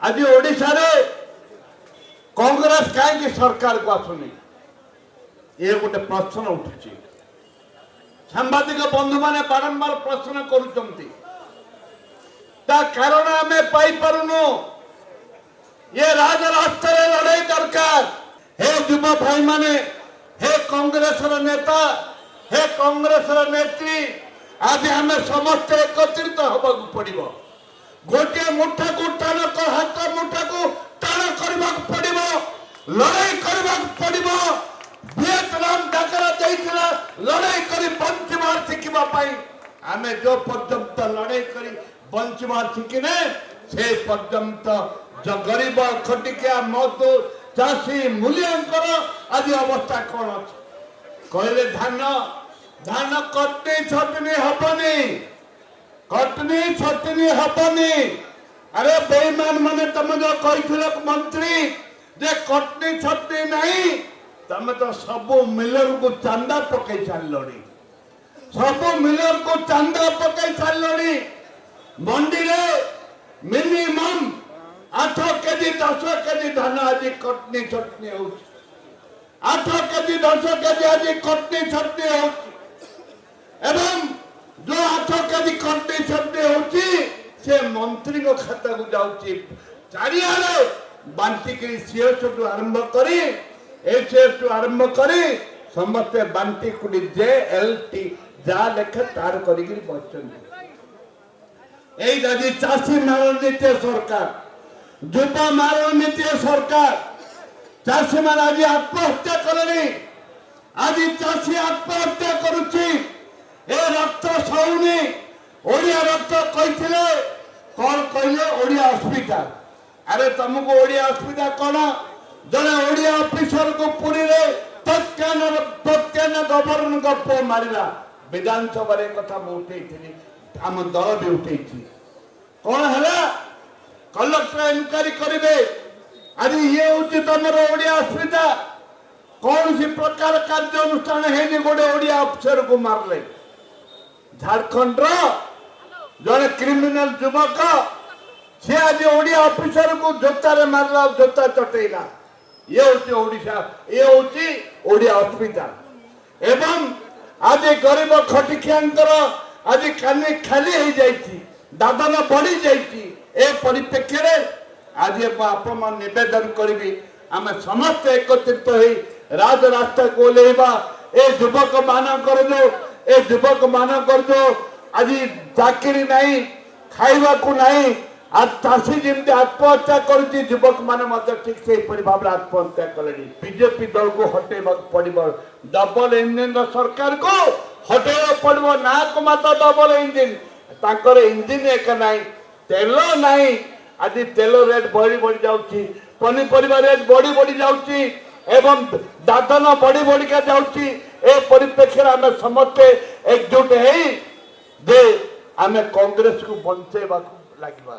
आज ओडिशा रे कांग्रेस कहीं सरकार को आसुनी ये गोटे प्रश्न उठुची। सांबादिक बंधु माने बारंबार प्रश्न करुचंती कारण आम पाइपारुनु ये राजरास्ता लड़ाई दरकार। हे युव भाई माने, हे कांग्रेस नेता, हे कांग्रेस नेत्री, आज आम समस्त एकत्रित हवा पड़ो। गोटे मुठा को टाण हाथ मुठा को टाण करने पड़ो, लड़ाई करने पड़ो। वियतनाम डाकरा देइथिला लड़ाई करी बंचमार शिखिबा पाई आम जो पर्यंत लड़ाई करी बंचमार शिखिने से पर्यंत जो गरीब खटिकिया मजदूर चाषी मूल्यांकर आज अवस्था कौन अच्छे कहले धान धान कटनी छटनी हबनी, कटनी छटनी हबनी। अरे बेईमान माने तुम जो कही मंत्री जे कटनी छटनी नहीं तमें तो सबू मिलर को चांदा पकई सारे, सबू मिलर को चांदा पकई सारे। मंडी रे मिनिमम 8 केजी 10 केजी धान आज कटनी छटनी हो, 8 केजी 10 केजी आज कटनी छटनी हो। जो 8 केजी कटनी छटनी हो से मंत्री को खाता को जाऊँगी चारिआडे बांटिक सीएस आरंभ करी एसीएस आरंभ करी समस्ते बांटी कुड़ी जेएलटी जा लेखे तार करी बचन। यही चाषी मारण नीति सरकार, युवा मारण नीति सरकार, चाषी मान आज आत्महत्या कले। आज चाषी आत्महत्या करुच्ची ए रक्त सौनी ओडिया रक्त कहते कौन कहले ओडिया अस्मिता। अरे तुमको ओडिया अस्मिता कौन जड़े ओडिया ऑफिसर को पुरी रे तत्कान गवर्नर का पो मारिला विधानसभा कथा उठे आम दल भी उठे कौन है कलेक्टर इनक्वारी करेंगे। आज ये हूँ तुम ओडिया अस्मिता कौन सी प्रकार कार्यानुष्ठान है गोटे ओडिया अफिसर को मारले। झारखंड जड़े क्रिमिनाल युवक सी आज ओडिया ऑफिसर को जोतारे मारला जोता चटेला। ये हूँ ओडिशा, ये हूँ ओडिया अस्मिता। एवं आज गरीब खटिकियांकर आज कानी खाली हो जाइए, दादन बढ़ी जाइए। परिप्रेक्षी आज आपण निवेदन करी आम समस्त एकत्रित हो राजरास्ता को ओल्लैबा। ए युवक मानकर जो आज चाकरी नहीं खाइबा को नहीं आज चाषी जमी आत्महत्या करुच्ची युवक मैंने ठीक से भाव आत्महत्या कले। बीजेपी दल को हटेबा पड़ो, डबल इंजिन सरकार को हटेबा पड़ो। ना को मात्र डबल इंजिन तांकर इंजिन एक नहीं, तेल नहीं। आज तेल रेट बढ़ी बढ़ी जाऊँगी, पनीपरिया रेट बढ़ी बढ़ी जाऊँगी एवं दादन बढ़ी बढ़िका जाऊँगी। ए परिप्रेक्षी आम समस्ते एकजुट हो आम कांग्रेस को बंचेबा लगे।